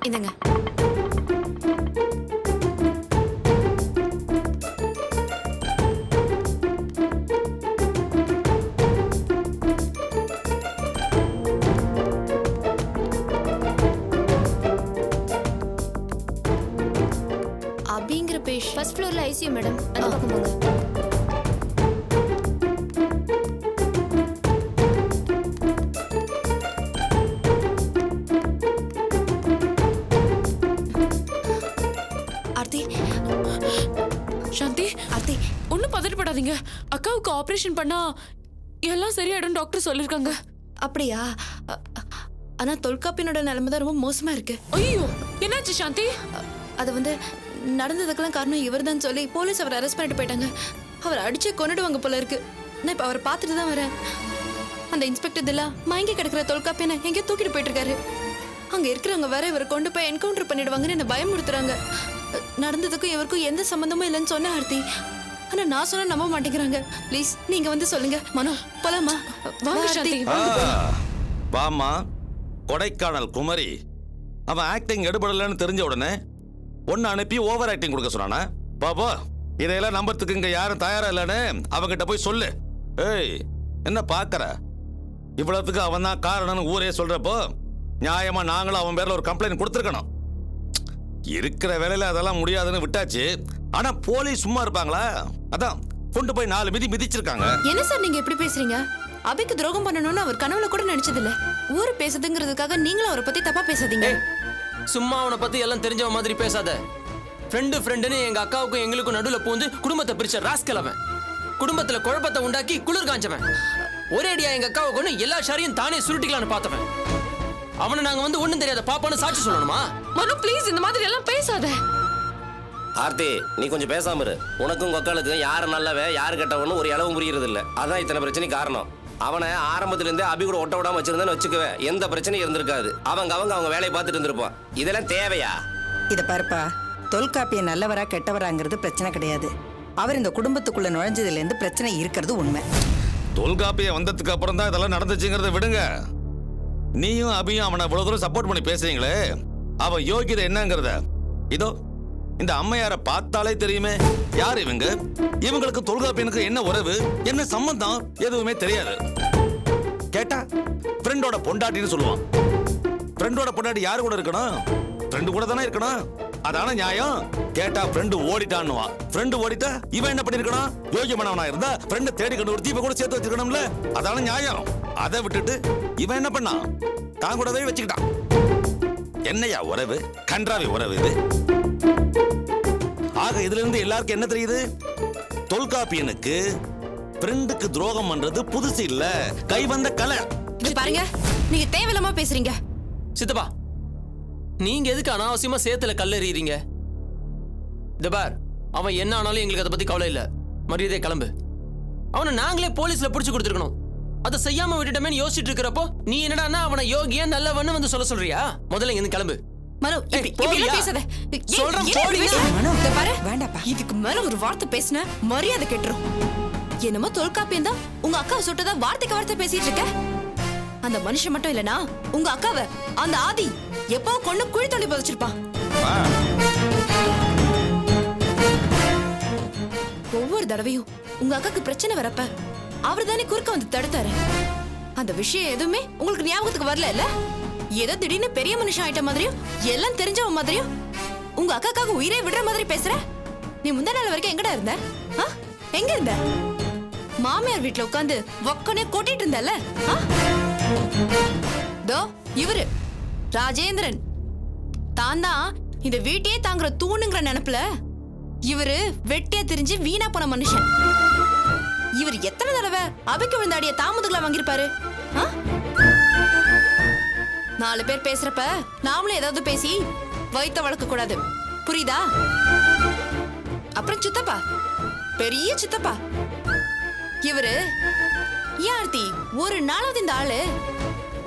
இந்தங்க. அபிங்கிற patient first ஃப்ளோர்ல ICU madam. அந்த பக்கம் போங்க. ஆர்த்தி, சாந்தி, ஆர்த்தி, ஒன்னும் பதட்டப்படாதீங்க. அக்காவுக்கு ஆபரேஷன் பண்ணா எல்லாம் சரியாயிடும் டாக்டர் சொல்லிருக்காங்க. அப்படியா? ஆனா தொல்காப்பியனோட நிலைமை தான் ரொம்ப மோசமா இருக்கு. ஐயோ, என்னாச்சு சாந்தி? அது வந்து நடந்ததுக்கெல்லாம் காரணம் இவர்தான் சொல்லி போலீஸ் அவரை அரெஸ்ட் பண்ணிட்டு போயிட்டாங்க. அவர் அடிச்சு கொன்னுடுவாங்க போல இருக்கு. நான் இப்ப அவரை பார்த்துட்டு தான் வரேன். அந்த இன்ஸ்பெக்டர் தில்லா மயங்கி கிடக்குற தொல்காப்பியனை எங்கேயோ தூக்கிட்டு போயிட்டு இருக்காரு. அங்க இருக்கிறவங்க வேற இவரை கொண்டு போய் என்கவுண்டர் பண்ணிடுவாங்கன்னு என்ன பயமுறுத்துறாங்க. நடந்ததுக்கும் இவருக்கும் எந்த சம்பந்தமும் இல்லைன்னு சொன்ன ஆர்த்தி. ஆனா நான் சொன்னா நம்ப மாட்டேங்கிறாங்க. ப்ளீஸ் நீங்க வந்து சொல்லுங்க. மனோ, போலாமா? வாங்க சாந்தி, வாங்க போலாம். வாமா. கொடைக்கானல் குமரி அவன் ஆக்டிங் எடுபடலன்னு தெரிஞ்ச உடனே ஒன்னு அனுப்பி ஓவர் ஆக்டிங் கொடுக்க சொன்னானா? பாபா, இதையெல்லாம் நம்பறதுக்கு இங்க யாரும் தயாரா இல்லைன்னு அவங்கிட்ட போய் சொல்லு. ஏய், என்ன பாக்குற? இவ்வளவுக்கு அவன் தான் காரணம்னு ஊரே சொல்றப்போ நியாயமா நாங்களும் அவன் பேர்ல ஒரு கம்ப்ளைண்ட் கொடுத்துருக்கணும். இருக்கிற வேலையில அதெல்லாம் முடியாதுன்னு விட்டாச்சு. ஆனா போலீஸ் சும்மா இருப்பாங்களா? அதான் கொண்டு போய் 4 மிதி மிதிச்சிருக்காங்க. என்ன சார் நீங்க எப்படி பேசுறீங்க? அபிக்கு துரோகம் பண்ணணும்னு அவர் கனவுல கூட நினைச்சது இல்ல. ஊரு பேசுதுங்கிறதுக்காக நீங்களும் அவரை பத்தி தப்பா பேசாதீங்க. சும்மா அவனை பத்தி எல்லாம் தெரிஞ்சவ மாதிரி பேசாத. ஃப்ரெண்டுன்னு எங்க அக்காவுக்கும் எங்களுக்கும் நடுவுல பூந்து குடும்பத்தை பிரிச்ச ராஸ்கல் அவன். குடும்பத்துல குழப்பத்தை உண்டாக்கி குளிர் காஞ்சவன். ஒரேடியா எங்க அக்காவை கொண்டு எல்லா ஷாரையும் தானே சுருட்டிக்கலான்னு பார்த்தவன். அவனை நாங்க வந்து ஒண்ணும் தெரியாத பாப்பான்னு சாட்சி சொல்லணுமா? மனு ப்ளீஸ், இந்த மாதிரி எல்லாம் பேசாத. ஆர்த்தி, நீ கொஞ்சம் பேசாம இரு. உனக்கும் கொக்காளுக்கும் யாரு நல்லவன் யாரு கெட்டவன்னு ஒரு அளவும் புரியுறது இல்ல. அதான் இத்தனை பிரச்சனைக்கு காரணம். அவனை ஆரம்பத்துல இருந்தே அபி கூட ஒட்ட விடாம வச்சிருந்தேன்னு வச்சுக்கவே எந்த பிரச்சனையும் இருந்திருக்காது. அவங்க வேலையை பார்த்துட்டு இருந்திருப்பான். இதெல்லாம் தேவையா? இத பாருப்பா, தொல்காப்பிய நல்லவரா கெட்டவராங்கிறது பிரச்சனை கிடையாது. அவர் இந்த குடும்பத்துக்குள்ள நுழைஞ்சதுல இருந்து பிரச்சனை இருக்கிறது உண்மை. தொல்காப்பிய வந்ததுக்கு அப்புறம் தான் இதெல்லாம் நடந்துச்சுங்கிறத விடுங்க. நீயும் அபியும் அவனை இவ்வளவு தூரம் சப்போர்ட் பண்ணி பேசுறீங்களே, அவ யோகிதை என்னங்கிறத இதோ இந்த அம்மையார பார்த்தாலே தெரியுமே. யார் இவங்க? இவங்களுக்கு தொல்காப்பியனுக்கு என்ன உறவு, என்ன சம்பந்தம் எதுவுமே தெரியாது. கேட்டா ஃப்ரெண்டோட பொண்டாட்டின்னு சொல்லுவான். ஃப்ரெண்டோட பொண்டாட்டி யாரு கூட இருக்கணும்? ஃப்ரெண்டு கூட தானே இருக்கணும். அதான நியாயம். கேட்டா ஃப்ரெண்டு ஓடிட்டான்னுவா. ஃப்ரெண்டு ஓடிட்டா இவன் என்ன பண்ணிருக்கணும்? யோகியமானவனா இருந்தா ஃப்ரெண்டை தேடி கண்டுபிடிச்சு இவ கூட சேர்த்து வச்சிருக்கணும்ல. அதான நியாயம். அதை விட்டுட்டு இவன் என்ன பண்ணான்? தான் கூடவே வச்சுக்கிட்டான். என்னையா உறவு? கன்றாவி உறவு இது. ஆக இதுல இருந்து எல்லாருக்கும் என்ன தெரியுது? தொல்காப்பியனுக்கு ஃப்ரெண்டுக்கு துரோகம் பண்றது புதுசு இல்ல, கை வந்த கலை. இது பாருங்க, நீங்க தேவையில்லாம பேசுறீங்க. சித்தப்பா, நீங்க எதுக்கு அனாவசியமா சேத்துல கல்லெறியறீங்க? இந்த பார், அவன் என்ன ஆனாலும் எங்களுக்கு அதை பத்தி கவலை இல்ல. மரியாதை கிளம்பு. அவனை நாங்களே போலீஸ்ல புடிச்சு கொடுத்துருக்கணும். அதை செய்யாம விட்டுட்டமே யோசிச்சுட்டு இருக்கிறப்போ நீ என்னடா அவனை யோகியா நல்லவன்னு வந்து சொல்றியா? முதல்ல இங்க கிளம்பு. மனோ, இப்படி பேசாத. சொல்றேன், இத பாரு, வேண்டாப்பா. இதுக்கு மேல ஒரு வார்த்தை பேசின மரியாதை கெட்டுரும். என்னமோ தொல்காப்பியம் தான் உங்க அக்காவை சுட்டதா வார்த்தைக்கு வார்த்தை பேசிட்டு இருக்க. அந்த மனுஷன் மட்டும் இல்லனா உங்க அக்காவை அந்த ஆதி எப்போ கொண்டு குழி தோண்டி புதைச்சிருப்பான். ஒவ்வொரு தடவையும் உங்க அக்காக்கு பிரச்சனை வரப்ப அவர் தானே குறுக்க வந்து தடுத்தாரு. அந்த விஷயம் எதுவுமே உங்களுக்கு ஞாபகத்துக்கு வரல இல்ல? ஏதோ திடீர்னு பெரிய மனுஷன் ஆயிட்ட மாதிரியும் எல்லாம் தெரிஞ்சவன் மாதிரியும் உங்க அக்காக்காக உயிரே விடுற மாதிரி பேசுற. நீ முந்தா நாள் வரைக்கும் எங்கடா இருந்த? எங்க இருந்த? மாமியார் வீட்டுல உட்காந்து வக்கனே கொட்டிட்டு இருந்தல. தோ இவரு ராஜேந்திரன் தான் தான் இந்த வீட்டையே தாங்குற தூணுங்கிற நினைப்புல இவரு வெட்டியா தெரிஞ்சு வீணா போன மனுஷன். இவர் எத்தனை தடவை அபிக்கு விழுந்தாடிய தாமதுகளை வாங்கிருப்பாரு? 4 பேர் பேசுறப்ப நாமளும் ஏதாவது பேசி வைத்த வளர்க்க கூடாது, புரியுதா? அப்புறம் சித்தப்பா, பெரிய சித்தப்பா இவரு. யார்த்தி ஒரு நாளாவது இந்த ஆளு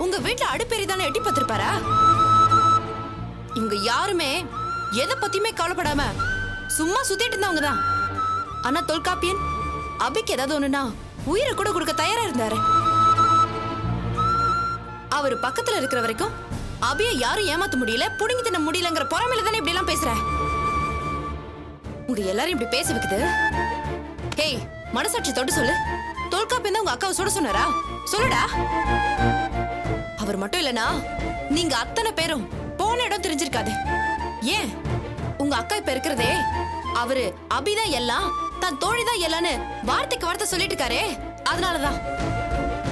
உங்க வீட்டுல அடுப்பேறி தானே எட்டி பார்த்திருப்பாரா? இவங்க யாருமே எதை பத்தியுமே கவலைப்படாம சும்மா சுத்திட்டு இருந்தவங்க தான். ஆனா தொல்காப்பியன் அபிக்கு ஏதாவது ஒண்ணுனா உயிரை கூட கொடுக்க தயாரா இருந்தாரு. அவர் பக்கத்துல இருக்கிற வரைக்கும் அபிய யாரும் ஏமாத்த முடியல, புடுங்கி தின்ன முடியலங்கிற பொறாமையில தானே இப்படி எல்லாம் பேசுற? உங்க எல்லாரும் இப்படி பேச வைக்குது. ஹேய், மனசாட்சி தொட்டு சொல்லு. தொல்காப்பியம் தான் உங்க அக்காவை சுட சொன்னாரா? சொல்லுடா. அவர் மட்டும் இல்லனா நீங்க அத்தனை பேரும் போன இடம் தெரிஞ்சிருக்காது. ஏன் உங்க அக்கா இப்ப இருக்கிறதே அவரு அபிதான் எல்லாம், தான் தோழிதான் எல்லான்னு வார்த்தைக்கு வார்த்தை சொல்லிட்டு இருக்காரே, அதனாலதான்.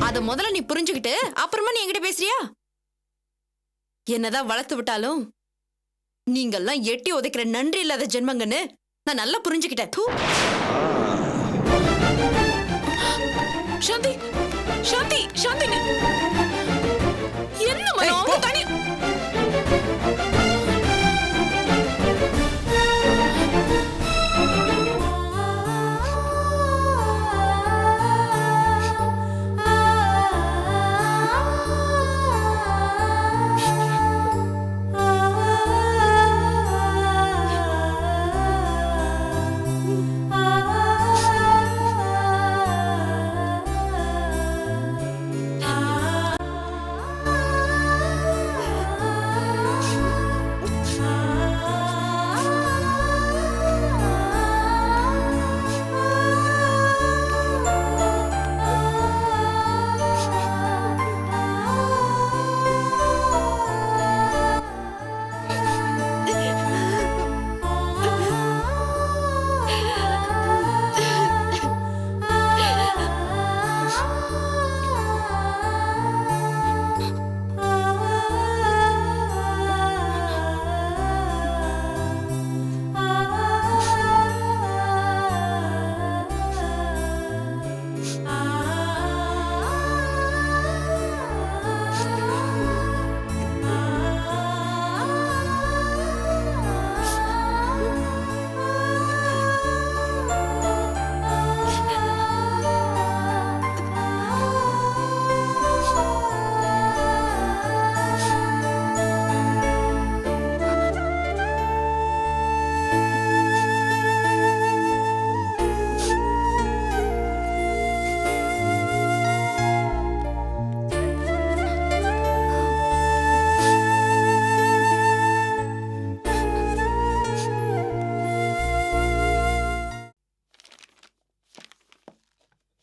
அத முதல்ல நீ புரிஞ்சுக்கிட்டு அப்புறமா நீ என்கிட்ட பேசுறியா? என்னதான் வளர்த்து விட்டாலும் நீங்கெல்லாம் எட்டி உதைக்கிற நன்றி இல்லாத ஜென்மங்கன்னு நான் நல்லா புரிஞ்சுக்கிட்டேன். தூ. சாந்தி சாந்தி சாந்தி என்ன மனோ தனி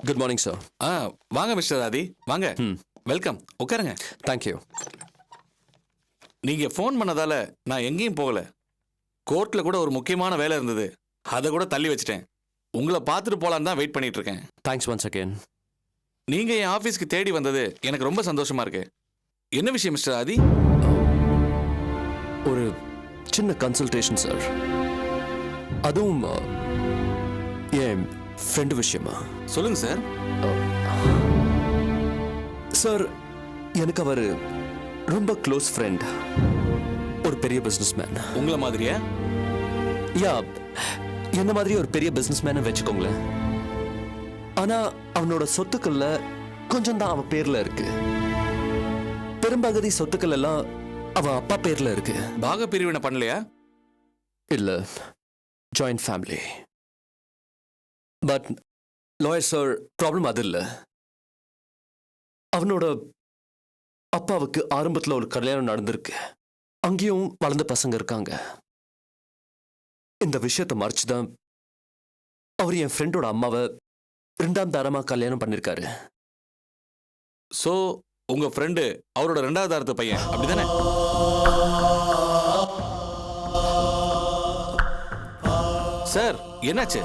குட் மார்னிங் சார். வாங்க மிஸ்டர் ஆதி, வாங்க. வெல்கம், உட்காருங்க. தேங்க்யூ. நீங்க ஃபோன் பண்ணதால நான் எங்கேயும் போகல. கோர்ட்ல கூட ஒரு முக்கியமான வேலை இருந்தது, அதை கூட தள்ளி வச்சிட்டேன். உங்களை பார்த்துட்டு போலான்னு தான் வெயிட் பண்ணிட்டு இருக்கேன். Thanks once again. நீங்க என் ஆபீஸ்க்கு தேடி வந்தது எனக்கு ரொம்ப சந்தோஷமா இருக்கு. என்ன விஷயம் மிஸ்டர் ஆதி? ஒரு சின்ன கன்சல்டேஷன் சார், அதுவும் என் ஃப்ரெண்டு விஷயமா. சொல்லுங்க சார். சார், எனக்கு அவர் ரொம்ப க்ளோஸ் ஃப்ரெண்ட், ஒரு பெரிய பிஸ்னஸ் மேன். உங்களை மாதிரியா? யா, என்ன மாதிரி ஒரு பெரிய பிஸ்னஸ் மேனை வச்சுக்கோங்களேன். ஆனா அவனோட சொத்துக்கள்ல கொஞ்சம் தான் அவன் பேர்ல இருக்கு. பெரும்பகுதி சொத்துக்கள் எல்லாம் அவன் அப்பா பேர்ல இருக்கு. பாக பிரிவினை பண்ணலையா? இல்ல, joint family. But lawyer sir, problem அது இல்லை. அவனோட அப்பாவுக்கு ஆரம்பத்தில் ஒரு கல்யாணம் நடந்திருக்கு. அங்கேயும் வளர்ந்த பசங்க இருக்காங்க. இந்த விஷயத்தை மறைச்சுதான் அவர் என் ஃப்ரெண்டோட அம்மாவை 2ஆம் தாரமா கல்யாணம் பண்ணிருக்காரு. சோ உங்க ஃப்ரெண்டு அவரோட 2வது தாரத்து பையன், அப்படிதானே? சார், என்னாச்சு?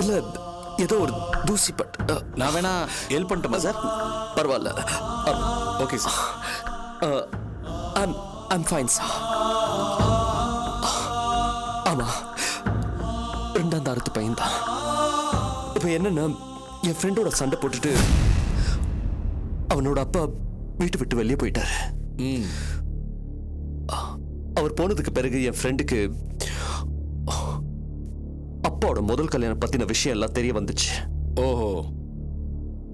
இல்ல, ஏதோ ஒரு தூசி பட். நான் வேணா ஹெல்ப் பண்ணட்டுமா சார்? பரவாயில்ல. Okay sir. I'm fine sir. ஆமா, 2ஆம் தாரத்து பையன் தான். இப்ப என்னன்னா, என் ஃப்ரெண்டோட சண்டை போட்டுட்டு அவனோட அப்பா வீட்டை விட்டு வெளியே போயிட்டாரு. அவர் போனதுக்கு பிறகு என் ஃப்ரெண்டுக்கு அப்பாவோட முதல் கல்யாணம் பத்தின விஷயம் எல்லாம் தெரிய வந்துச்சு. ஓஹோ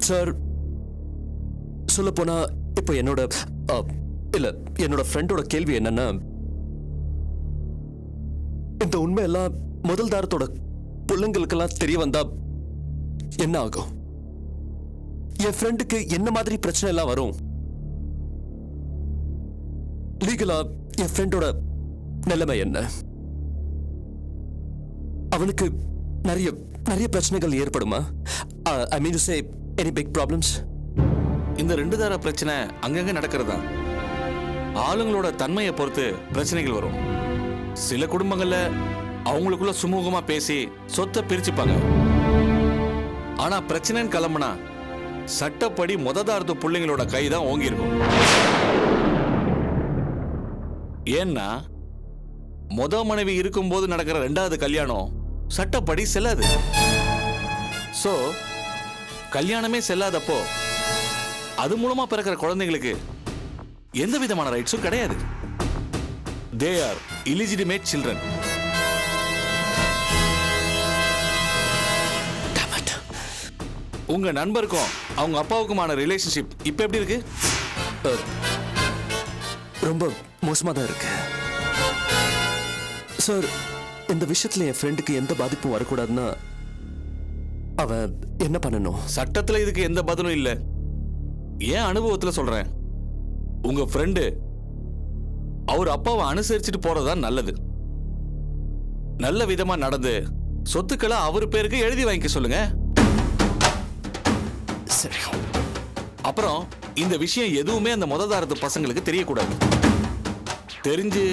சார், சொல்ல போனா இப்போ என்னோட ஃப்ரெண்டோட கேள்வி என்னன்னா, இந்த உண்மை எல்லாம் முதல் தாரத்தோட பிள்ளைங்களுக்கெல்லாம் தெரிய வந்தா என்ன ஆகும்? என் ஃப்ரெண்டுக்கு என்ன மாதிரி பிரச்சனை எல்லாம் வரும்? லீகலா என் ஃப்ரெண்டோட நிலைமை என்ன? அவனுக்கு நிறைய நிறைய பிரச்சனைகள் ஏற்படுமா? I mean to say any big problems? இந்த 2 தார பிரச்சனை அங்கங்க நடக்கிறதா. ஆளுங்களோட தன்மையை பொறுத்து பிரச்சனைகள் வரும். சில குடும்பங்கள்ல அவங்களுக்குள்ள சுமூகமா பேசி சொத்தை பிரிச்சுப்பாங்க. ஆனா பிரச்சனைன்னு கிளம்புனா சட்டப்படி முததாரத்து பிள்ளைங்களோட கைதான் ஓங்கி இருக்கும். ஏன்னா மனைவி இருக்கும்போது நடக்கிற 2வது கல்யாணம் சட்டப்படி செல்லாது. சோ கல்யாணமே செல்லாதப்போ அது மூலமா பிறக்கிற குழந்தைங்களுக்கு எந்த விதமான ரைட்ஸும் கிடையாது. They are இல்லிஜிட்டிமேட் children. உங்க நண்பருக்கும் அவங்க அப்பாவுக்குமான ரிலேஷன்ஷிப் இப்ப எப்படி இருக்கு? ரொம்ப மோசமா தான் இருக்கு சார். இந்த விஷயத்துல என் ஃப்ரெண்டுக்கு எந்த பாதிப்பும் வரக்கூடாதுன்னா அவன் என்ன பண்ணணும்? சட்டத்துல இதுக்கு எந்த பதிலும் இல்ல. ஏன் அனுபவத்துல சொல்றேன். உங்க ஃப்ரெண்டு அவர் அப்பாவை அனுசரிச்சுட்டு போறதுதான் நல்லது. நல்ல விதமா நடந்து சொத்துக்களை அவர் பேருக்கு எழுதி வாங்கிக்க சொல்லுங்க. சரி. அப்புறம் இந்த விஷயம் எதுவுமே அந்த முததாரத்து பசங்களுக்கு தெரியக்கூடாது. தெரிஞ்சு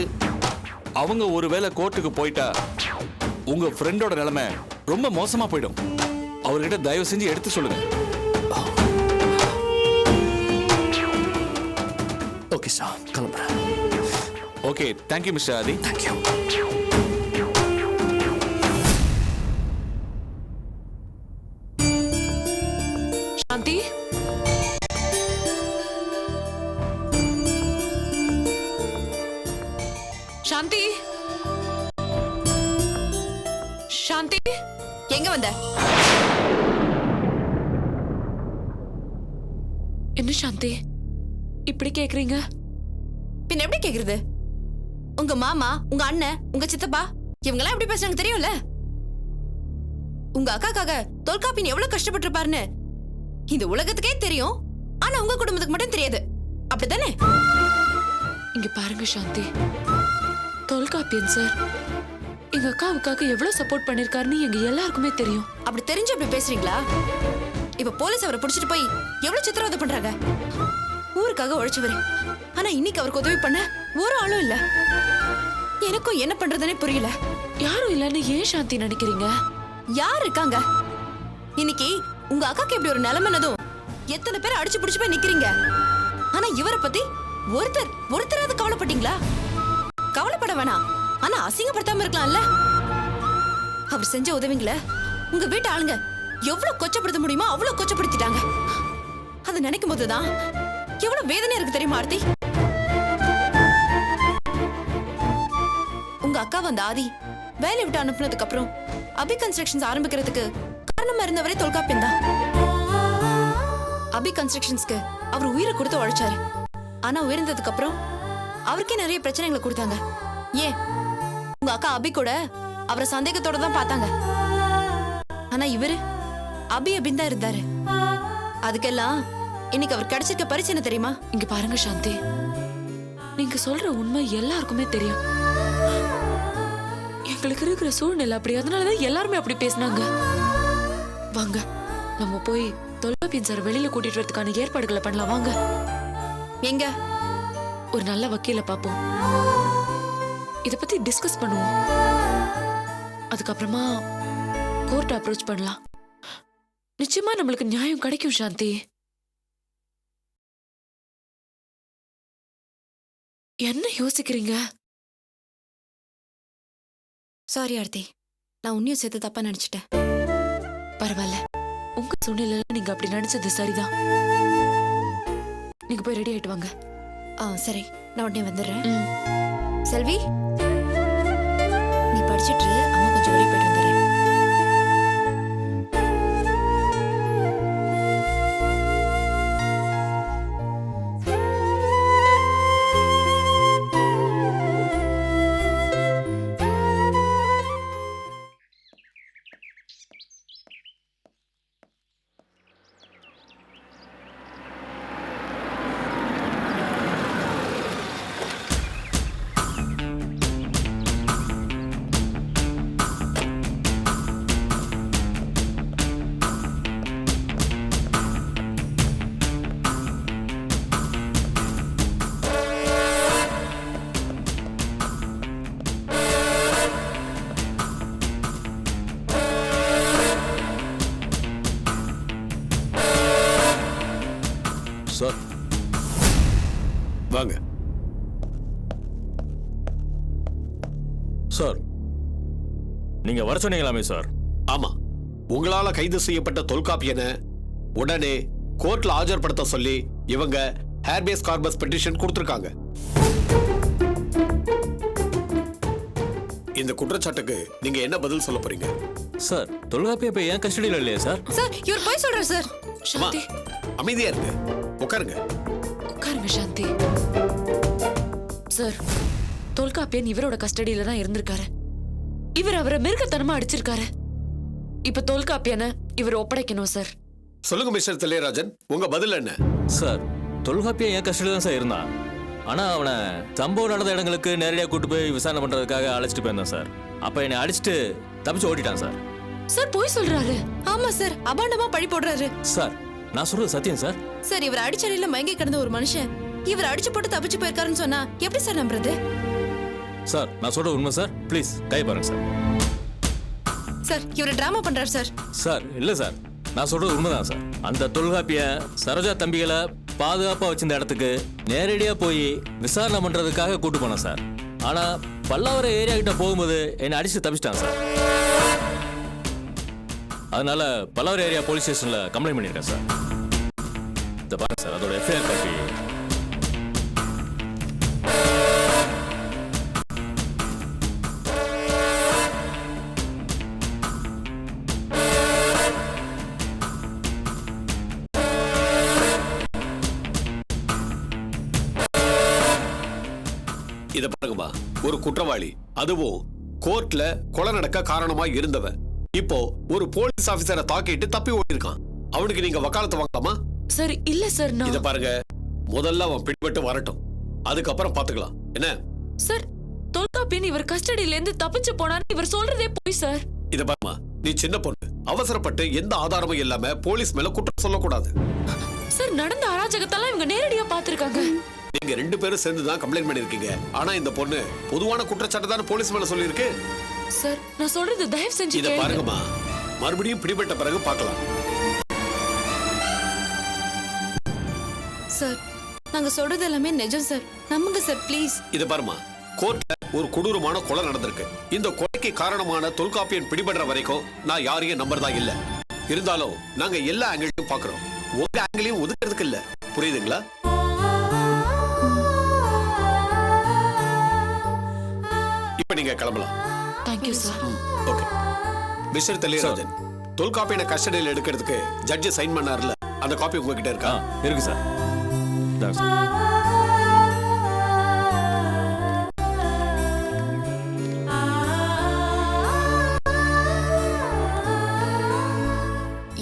அவங்க ஒருவேளை கோர்ட்டுக்கு போயிட்டா உங்க ஃப்ரெண்டோட நிலைமை ரொம்ப மோசமா போயிடும். அவர்கிட்ட தயவு செஞ்சு எடுத்து சொல்லுங்க. ஓகே சார், கிளம்புறேன். ஓகே, தேங்க்யூ மிஸ்டர் ஆதி. தேங்க்யூ. சாந்தி, சாந்தி, சாந்தி, எங்க வந்த? என்ன சாந்தி இப்படி கேக்குறீங்க? பின்ன எப்படி கேக்குறது? உங்க மாமா, உங்க அண்ணன், உங்க சித்தப்பா இவங்கெல்லாம் எப்படி பேசுறாங்க தெரியும்ல? உங்க அக்காக்காக தொல்காப்பியன் எவ்வளவு கஷ்டப்பட்டு இருப்பாருன்னு இந்த உலகத்துக்கே தெரியும். ஆனா உங்க குடும்பத்துக்கு மட்டும் தெரியாது. அப்படித்தானே? இங்க பாருங்க சாந்தி, தொல்காப்பியன் சார் எங்க அக்காவுக்காக எவ்வளவு சப்போர்ட் பண்ணிருக்காருன்னு எங்க எல்லாருக்குமே தெரியும். அப்படி தெரிஞ்சு அப்படி பேசுறீங்களா? இப்ப போலீஸ் அவரை புடிச்சிட்டு போய் எவ்வளவு சித்திரவதை பண்றாங்க. ஊருக்காக உழைச்சவரு, ஆனா இன்னைக்கு அவருக்கு உதவி பண்ண ஒரு ஆளும் இல்ல. எனக்கும் என்ன பண்றதுன்னே புரியல. யாரும் இல்லன்னு ஏன் சாந்தி நினைக்கிறீங்க? யார் இருக்காங்க? இன்னைக்கு உங்க அக்காக்கு இப்படி ஒரு நிலைமைனதும் எத்தனை பேர் அடிச்சு புடிச்சு போய் நிக்கிறீங்க. ஆனா இவரை பத்தி ஒருத்தராவது கவலைப்பட்டீங்களா? கவலைப்பட வேணாம், ஆனா அசிங்கப்படுத்தாம இருக்கலாம்ல. அவர் செஞ்ச உதவிங்களை உங்க வீட்டு ஆளுங்க எவ்வளவு கொச்சப்படுத்த முடியுமோ அவ்வளவு கொச்சப்படுத்திட்டாங்க. அதை நினைக்கும் போதுதான் எவ்வளவு வேதனை இருக்கு தெரியுமா ஆர்த்தி? உங்க அக்கா வந்த ஆதி வேலை விட்டு அனுப்புனதுக்கு அப்புறம் அபி கன்ஸ்ட்ரக்ஷன்ஸ் ஆரம்பிக்கிறதுக்கு காரணமா இருந்தவரே தொல்காப்பியன் தான். அபி கன்ஸ்ட்ரக்ஷன்ஸ்க்கு அவர் உயிரை கொடுத்து உழைச்சாரு. ஆனா உயர்ந்ததுக்கு அப்புறம் அவருக்கே நிறைய பிரச்சனைகளை கொடுத்தாங்க. ஏன் உங்க அக்கா அபி கூட அவரை சந்தேகத்தோட தான் பார்த்தாங்க. ஆனா இவரு அபின் தான் இருந்தாரு. அதுக்கெல்லாம் இன்னைக்கு அவர் கிடைச்சிருக்க பரிசு என்ன தெரியுமா? இங்க பாருங்க சாந்தி, நீங்க சொல்ற உண்மை எல்லாருக்குமே தெரியும். எங்களுக்கு இருக்கிற சூழ்நிலை அப்படி, அதனாலதான் எல்லாருமே அப்படி பேசினாங்க. வாங்க நம்ம போய் தொல்காப்பியன் சார் வெளியில கூட்டிட்டு வரதுக்கான ஏற்பாடுகளை பண்ணலாம். வாங்க. எங்க? ஒரு நல்ல வக்கீல பாப்போம், இத பத்தி டிஸ்கஸ் பண்ணுவோம். அதுக்கப்புறமா கோர்ட் அப்ரோச் பண்ணலாம். நிச்சயமா நம்மளுக்கு நியாயம் கிடைக்கும் சாந்தி. என்ன யோசிக்கிறீங்க? சாரி ஆர்த்தி, நான் உன்னையும் சேர்த்து தப்பா நினைச்சிட்டேன். பரவாயில்ல, உங்க சூழ்நிலையில நீங்க அப்படி நினைச்சது சரிதான். நீங்க போய் ரெடி ஆயிட்டு வாங்க. சரி, நான் உடனே வந்துடுறேன். ம். செல்வி, நீ படிச்சிட்டு அம்மா கொஞ்சம் வெளியே போயிட்டு வந்துடுறேன். சார் நீங்க வர சொன்னீங்களாமே சார். ஆமா, உங்களால கைது செய்யப்பட்ட தொல்காப்பியனை உடனே கோர்ட்ல ஆஜர்படுத்த சொல்லி இவங்க ஹேர்பேஸ் கார்பஸ் பெட்டிஷன் கொடுத்திருக்காங்க. இந்த குற்றச்சாட்டுக்கு நீங்க என்ன பதில் சொல்ல போறீங்க? சார் தொல்காப்பியம் இப்ப ஏன் கஸ்டடியில் இல்லையா சார்? சார் இவர் போய் சொல்றாரு சார். அம்மா, சாந்தி அமைதியா இருங்க, உட்காருங்க. உட்காருங்க சாந்தி. சார் தொல்காப்பியன் இவரோட கஸ்டடியில தான் இருந்திருக்காரு. இவர் அவரை மிருகத்தனமா அடிச்சிருக்காரு. இப்ப தொல்காப்பியனை இவர் ஒப்படைக்கணும் சார். சொல்லுங்க மிஸ்டர் தில்லைராஜன், உங்க பதில் என்ன? சார் தொல்காப்பியம் ஏன் கஸ்டடியில் தான் சார் இருந்தான். ஆனா அவனை சம்பவம் நடந்த இடங்களுக்கு நேரடியாக கூட்டு போய் விசாரணை பண்றதுக்காக அழைச்சிட்டு போயிருந்தான் சார். அப்ப என்னை அடிச்சுட்டு தப்பிச்சு ஓடிட்டான் சார். சார் போய் சொல்றாரு. ஆமா சார், அபாண்டமா பழி போடுறாரு. சார் நான் சொல்றது சத்தியம் சார். சார் இவர் அடிச்சடியில மயங்கி கிடந்த ஒரு மனுஷன் இவர் அடிச்சு போட்டு தப்பிச்சு போயிருக்காருன்னு சொன்னா எப்படி சார் நம்புறது? சார் நான் சொல்றது உண்மை சார். ப்ளீஸ் கை பாருங்க சார். சார் இவர் டிராமா பண்றாரு சார். சார் இல்ல சார், நான் சொல்றது உண்மைதான் சார். அந்த தொல்காப்பியன் சரோஜா தம்பிகளை பாதுகாப்பா வச்சிருந்த இடத்துக்கு நேரடியா போய் விசாரணை பண்றதுக்காக கூட்டு போனேன் சார். ஆனா பல்லாவர ஏரியா கிட்ட போகும்போது என்னை அடிச்சு தப்பிச்சிட்டான் சார். அதனால பல்லாவர ஏரியா போலீஸ் ஸ்டேஷன்ல கம்ப்ளைண்ட் பண்ணிருக்கேன் சார். இதை பாருங்க சார், அதோட எஃப்ஐஆர் காப்பி. இத பாருங்கம்மா, ஒரு குற்றவாளி, அதுவும் கோர்ட்ல கொலை நடக்க காரணமா இருந்தவன், இப்போ ஒரு போலீஸ் ஆபீசரை தாக்கிட்டு தப்பி ஓடிருக்கான். அவனுக்கு நீங்க வக்காலத்து வாங்கலாமா? சார் இல்ல சார் இத நான் பாருங்க, முதல்ல அவன் பிடிபட்டு வரட்டும், அதுக்கப்புறம் பாத்துக்கலாம். என்ன? சார் தொல்காப்பியன் இவர் கஸ்டடியில இருந்து தப்பிச்சு போனான்னு இவர் சொல்றதே போய் சார். இத பாருமா, நீ சின்ன பொண்ணு, அவசரப்பட்டு எந்த ஆதாரமும் இல்லாம போலீஸ் மேல குற்றம் சொல்லக்கூடாது. சார் நடந்த அராஜகத்தெல்லாம் இவங்க நேரடியா பாத்துருக்காங்க. நீங்க 2 பேரும் சேர்ந்து தான் கம்ப்ளைண்ட் பண்ணிருக்கீங்க. ஆனா இந்த பொண்ணு பொதுவான குற்றச்சாட்டு தானே போலீஸ் மேல சொல்லிருக்கு. சார் நான் சொல்றது தயவு செஞ்சு இத கேளுங்க. பாருங்கம்மா, மறுபடியும் பிடிபட்ட பிறகு பார்க்கலாம். சார் நாங்க சொல்றது எல்லாமே நிஜம் சார், நம்புங்க சார் ப்ளீஸ். இத பாருமா, கோர்ட்ல ஒரு கொடூரமான கொலை நடந்திருக்கு. இந்த கொலைக்கு காரணமான தொல்காப்பியன் பிடிபடுற வரைக்கும் நான் யாரையும் நம்புறதா இல்ல. இருந்தாலும் நாங்க எல்லா ஆங்கிளையும் பாக்குறோம், உங்க ஆங்கிளையும் ஒதுக்கிறதுக்கு இல்ல. புரியுதுங்களா? இப்ப நீங்க கிளம்பலாம். Thank you sir. Okay. Mister Thillairajan, தொல்காப்பியனை கஸ்டடியில் எடுக்கிறதுக்கு ஜட்ஜ் சைன் பண்ணார்ல, அந்த காப்பி உங்ககிட்ட இருக்கா? இருக்கு சார். Thanks sir.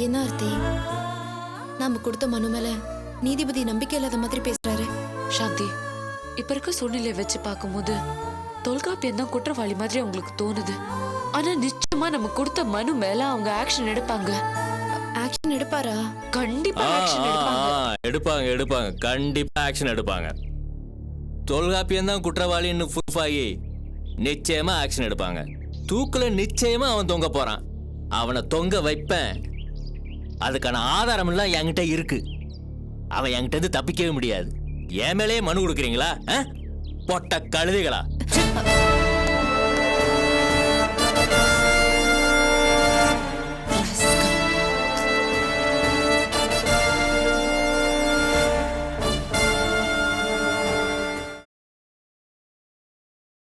என்ன அர்த்தி, நாம கொடுத்த மனு மேல நீதிபதி நம்பிக்கை இல்லாத மாதிரி பேசுறாரு. சாந்தி இப்ப இருக்க சூழ்நிலையை வச்சு பார்க்கும்போது தொல்காப்பியன் தான் குற்றவாளி மாதிரி அவங்களுக்கு தோணுது. ஆனா நிச்சயமா நம்ம கொடுத்த மனு மேல அவங்க ஆக்ஷன் எடுப்பாங்க. ஆக்ஷன் எடுப்பாரா? கண்டிப்பா ஆக்ஷன் எடுப்பாங்க. எடுப்பாங்க கண்டிப்பா ஆக்ஷன் எடுப்பாங்க. தொல்காப்பியன் தான் குற்றவாளின்னு ப்ரூஃப் ஆகி நிச்சயமா ஆக்ஷன் எடுப்பாங்க. தூக்குல நிச்சயமா அவன் தொங்க போறான். அவனை தொங்க வைப்பேன். அதுக்கான ஆதாரம் எல்லாம் என்கிட்ட இருக்கு. அவன் என்கிட்ட இருந்து தப்பிக்கவே முடியாது. என் மேலேயே மனு கொடுக்குறீங்களா? பொட்ட கழுதைகளா?